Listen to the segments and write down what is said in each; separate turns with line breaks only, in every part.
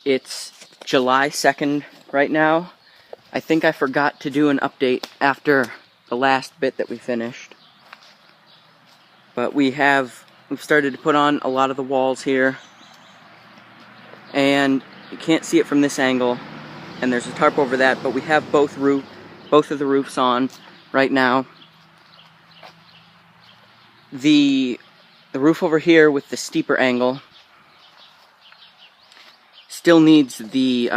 It's July 2nd right now. I think I forgot to do an update after the last bit that we finished. But we've started to put on a lot of the walls here. And you can't see it from this angle. And there's a tarp over that, but we have both of the roofs on right now. The roof over here with the steeper angle still needs the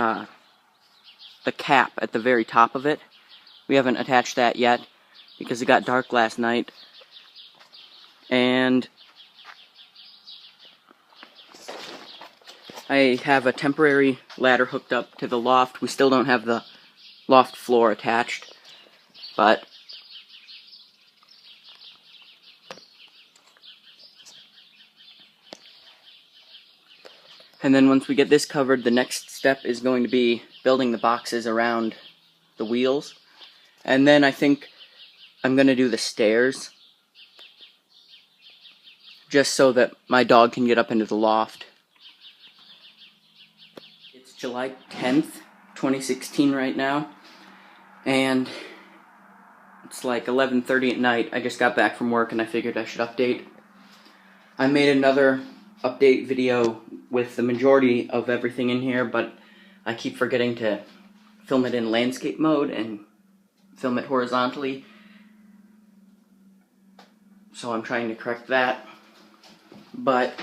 cap at the very top of it. We haven't attached that yet because it got dark last night. And I have a temporary ladder hooked up to the loft. We still don't have the loft floor attached, but and then once we get this covered, the next step is going to be building the boxes around the wheels. And then I think I'm going to do the stairs, just so that my dog can get up into the loft. It's July 10th, 2016 right now, and it's like 11:30 at night. I just got back from work and I figured I should update. I made another update video with the majority of everything in here, but I keep forgetting to film it in landscape mode and film it horizontally. So I'm trying to correct that. But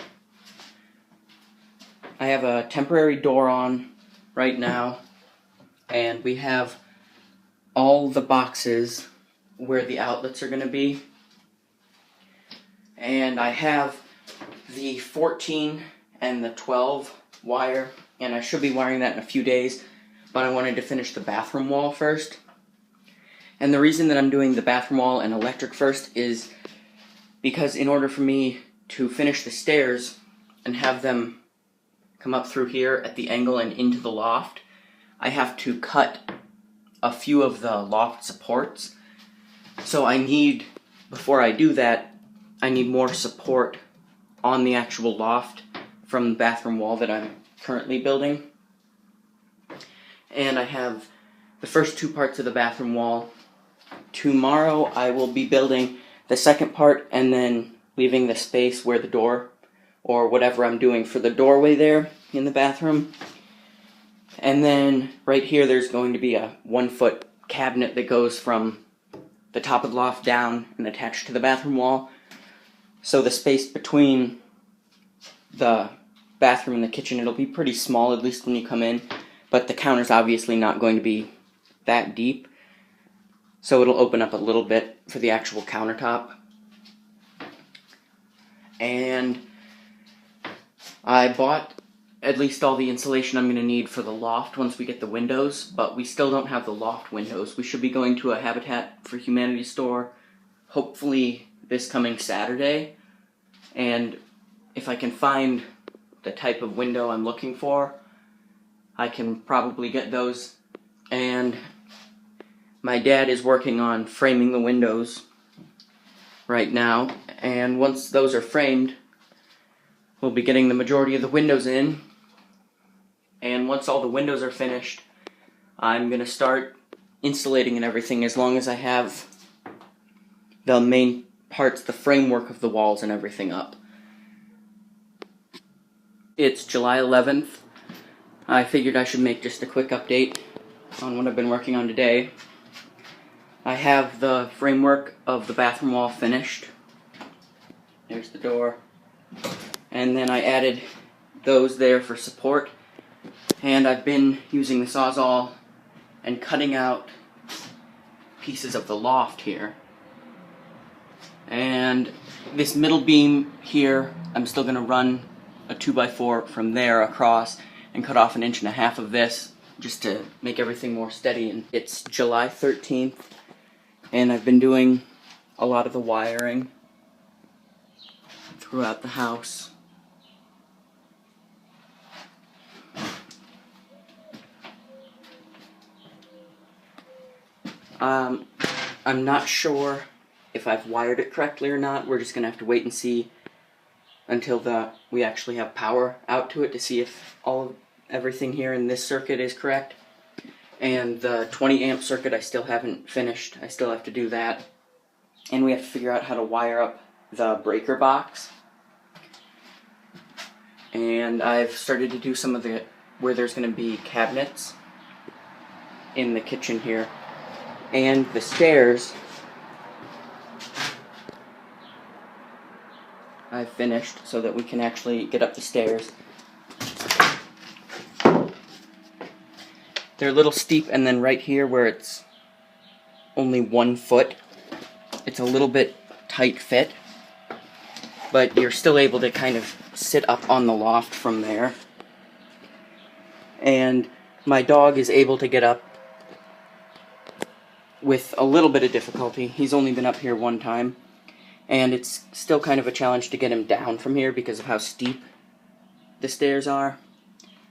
I have a temporary door on right now, and we have all the boxes where the outlets are going to be. And I have the 14 and the 12 wire, and I should be wiring that in a few days, but I wanted to finish the bathroom wall first. And the reason that I'm doing the bathroom wall and electric first is because in order for me to finish the stairs and have them come up through here at the angle and into the loft, I have to cut a few of the loft supports. So before I do that, I need more support on the actual loft from the bathroom wall that I'm currently building. And I have the first two parts of the bathroom wall. Tomorrow I will be building the second part and then leaving the space where the door, or whatever I'm doing for the doorway there in the bathroom. And then right here there's going to be a 1-foot cabinet that goes from the top of the loft down and attached to the bathroom wall. So the space between the bathroom and the kitchen, it'll be pretty small, at least when you come in, but the counter's obviously not going to be that deep, so it'll open up a little bit for the actual countertop. And I bought at least all the insulation I'm going to need for the loft once we get the windows, but we still don't have the loft windows. We should be going to a Habitat for Humanity store, hopefully this coming Saturday, and if I can find the type of window I'm looking for, I can probably get those. And my dad is working on framing the windows right now, and once those are framed, we'll be getting the majority of the windows in. And once all the windows are finished, I'm going to start insulating and everything, as long as I have the main parts, the framework of the walls and everything up. It's July 11th. I figured I should make just a quick update on what I've been working on today. I have the framework of the bathroom wall finished. There's the door. And then I added those there for support. And I've been using the Sawzall and cutting out pieces of the loft here. And this middle beam here, I'm still going to run a 2x4 from there across and cut off 1.5 inches of this just to make everything more steady. And it's July 13th, and I've been doing a lot of the wiring throughout the house. I'm not sure if I've wired it correctly or not. We're just going to have to wait and see until we actually have power out to it to see if all everything here in this circuit is correct. And the 20 amp circuit I still haven't finished. I still have to do that. And we have to figure out how to wire up the breaker box. And I've started to do some of the, where there's going to be cabinets in the kitchen here. And the stairs, I've finished so that we can actually get up the stairs. They're a little steep, and then right here where it's only 1 foot, it's a little bit tight fit, but you're still able to kind of sit up on the loft from there. And my dog is able to get up with a little bit of difficulty. He's only been up here 1 time, and it's still kind of a challenge to get him down from here because of how steep the stairs are.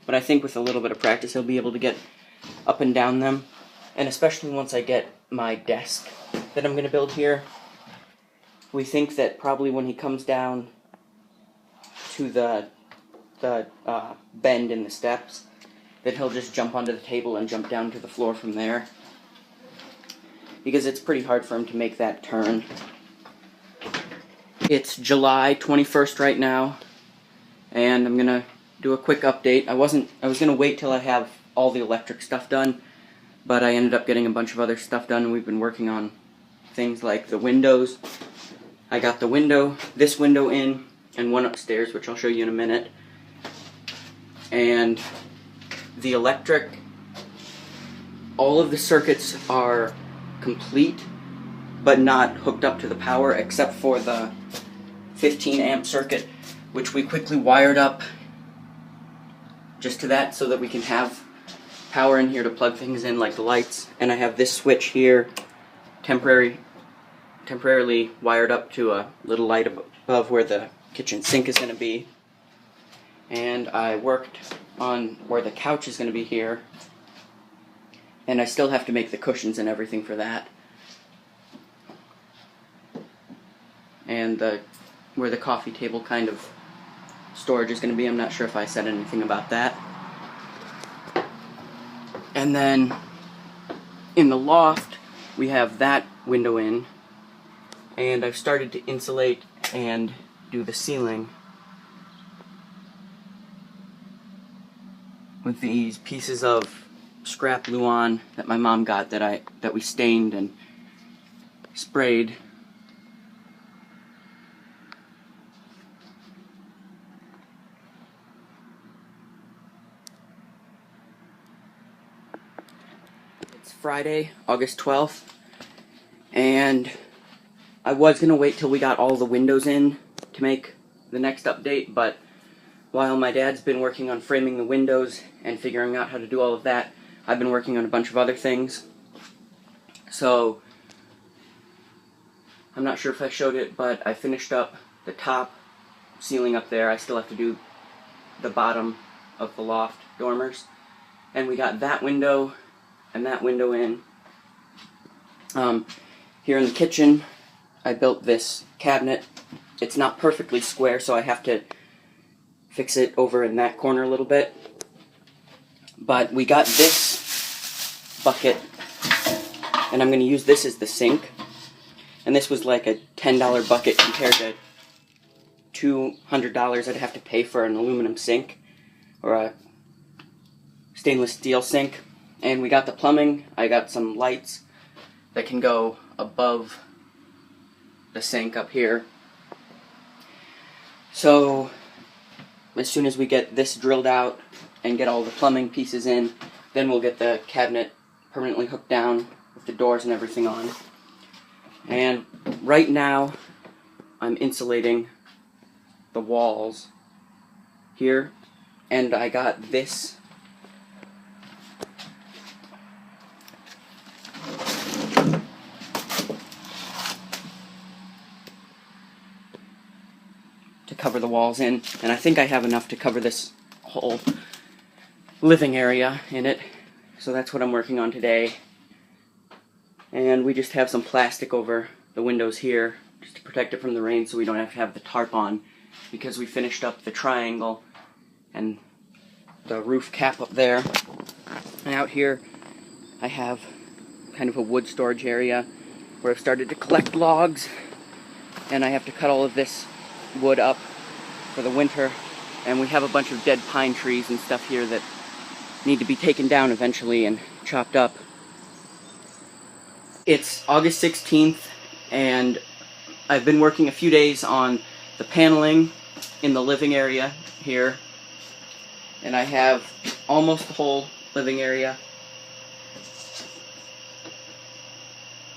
But I think with a little bit of practice he'll be able to get up and down them, and especially once I get my desk that I'm going to build here. We think that probably when he comes down to the bend in the steps, that he'll just jump onto the table and jump down to the floor from there, because it's pretty hard for him to make that turn. It's July 21st right now, and I'm gonna do a quick update. I was gonna wait till I have all the electric stuff done, but I ended up getting a bunch of other stuff done, and we've been working on things like the windows. I got this window in, and one upstairs, which I'll show you in a minute. And the electric, all of the circuits are complete, but not hooked up to the power, except for the 15 amp circuit, which we quickly wired up just to that so that we can have power in here to plug things in like the lights. And I have this switch here temporarily wired up to a little light above where the kitchen sink is going to be. And I worked on where the couch is going to be here, and I still have to make the cushions and everything for that. And where the coffee table kind of storage is going to be, I'm not sure if I said anything about that. And then in the loft we have that window in, and I've started to insulate and do the ceiling with these pieces of scrap Luan that my mom got that we stained and sprayed. It's Friday, August 12th, and I was going to wait till we got all the windows in to make the next update, but while my dad's been working on framing the windows and figuring out how to do all of that, I've been working on a bunch of other things. So I'm not sure if I showed it, but I finished up the top ceiling up there. I still have to do the bottom of the loft dormers. And we got that window and that window in. Here in the kitchen, I built this cabinet. It's not perfectly square, so I have to fix it over in that corner a little bit. But we got this bucket, and I'm going to use this as the sink. And this was like a $10 bucket compared to $200 I'd have to pay for an aluminum sink or a stainless steel sink. And we got the plumbing. I got some lights that can go above the sink up here. So as soon as we get this drilled out and get all the plumbing pieces in, then we'll get the cabinet permanently hooked down with the doors and everything on. And right now I'm insulating the walls here, and I got this to cover the walls in, and I think I have enough to cover this whole living area in it, so that's what I'm working on today. And we just have some plastic over the windows here just to protect it from the rain, so we don't have to have the tarp on, because we finished up the triangle and the roof cap up there. And out here I have kind of a wood storage area where I've started to collect logs, and I have to cut all of this wood up for the winter. And we have a bunch of dead pine trees and stuff here that need to be taken down eventually and chopped up. It's August 16th, and I've been working a few days on the paneling in the living area here, and I have almost the whole living area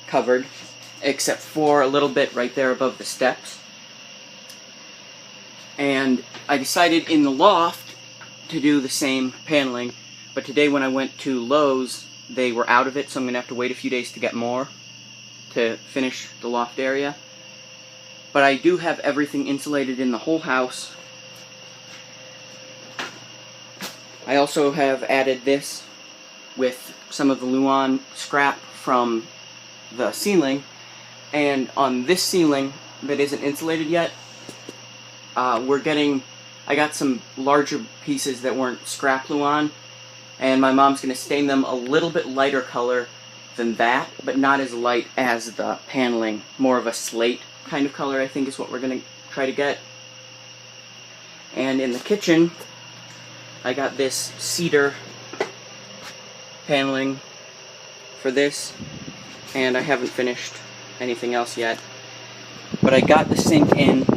covered, except for a little bit right there above the steps. And I decided in the loft to do the same paneling, but today when I went to Lowe's, they were out of it, so I'm going to have to wait a few days to get more to finish the loft area. But I do have everything insulated in the whole house. I also have added this with some of the Luan scrap from the ceiling, and on this ceiling that isn't insulated yet, I got some larger pieces that weren't scrap Luan, and my mom's going to stain them a little bit lighter color than that, but not as light as the paneling. More of a slate kind of color, I think, is what we're going to try to get. And in the kitchen, I got this cedar paneling for this, and I haven't finished anything else yet. But I got the sink in,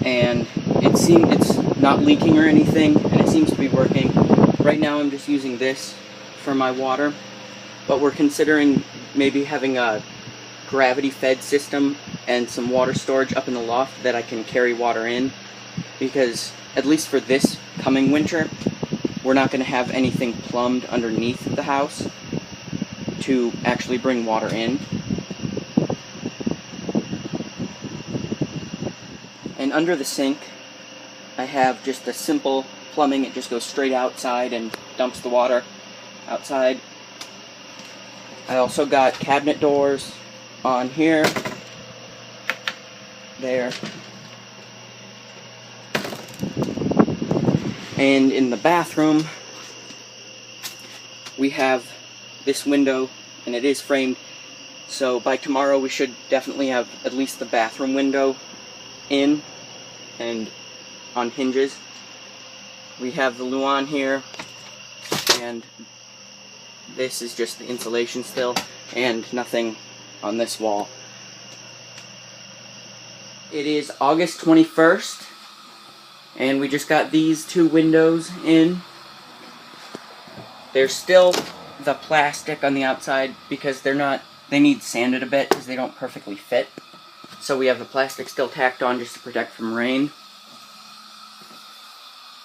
and it's not leaking or anything, and it seems to be working. Right now I'm just using this for my water, but we're considering maybe having a gravity-fed system and some water storage up in the loft that I can carry water in, because at least for this coming winter, we're not going to have anything plumbed underneath the house to actually bring water in. And under the sink, I have just a simple plumbing. It just goes straight outside and dumps the water outside. I also got cabinet doors on here, there, and in the bathroom we have this window, and it is framed, so by tomorrow we should definitely have at least the bathroom window in and on hinges. We have the Luan here, and this is just the insulation still, and nothing on this wall. It is August 21st, and we just got these two windows in. There's still the plastic on the outside because they need sanded a bit because they don't perfectly fit. So we have the plastic still tacked on just to protect from rain.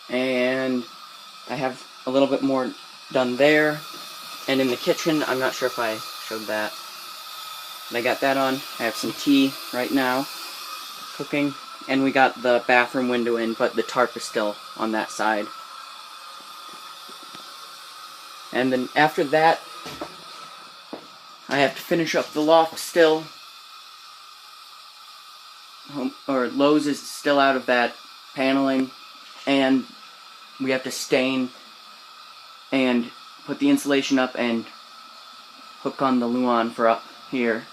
And I have a little bit more done there. And in the kitchen, I'm not sure if I showed that, but I got that on. I have some tea right now, cooking. And we got the bathroom window in, but the tarp is still on that side. And then after that, I have to finish up the loft still. Lowe's is still out of that paneling, and we have to stain and put the insulation up and hook on the Luan for up here.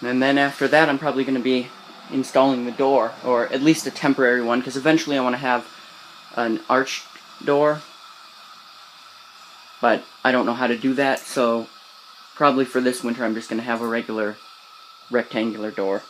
And then after that, I'm probably going to be installing the door, or at least a temporary one, because eventually I want to have an arched door, but I don't know how to do that, so probably for this winter I'm just going to have a regular rectangular door.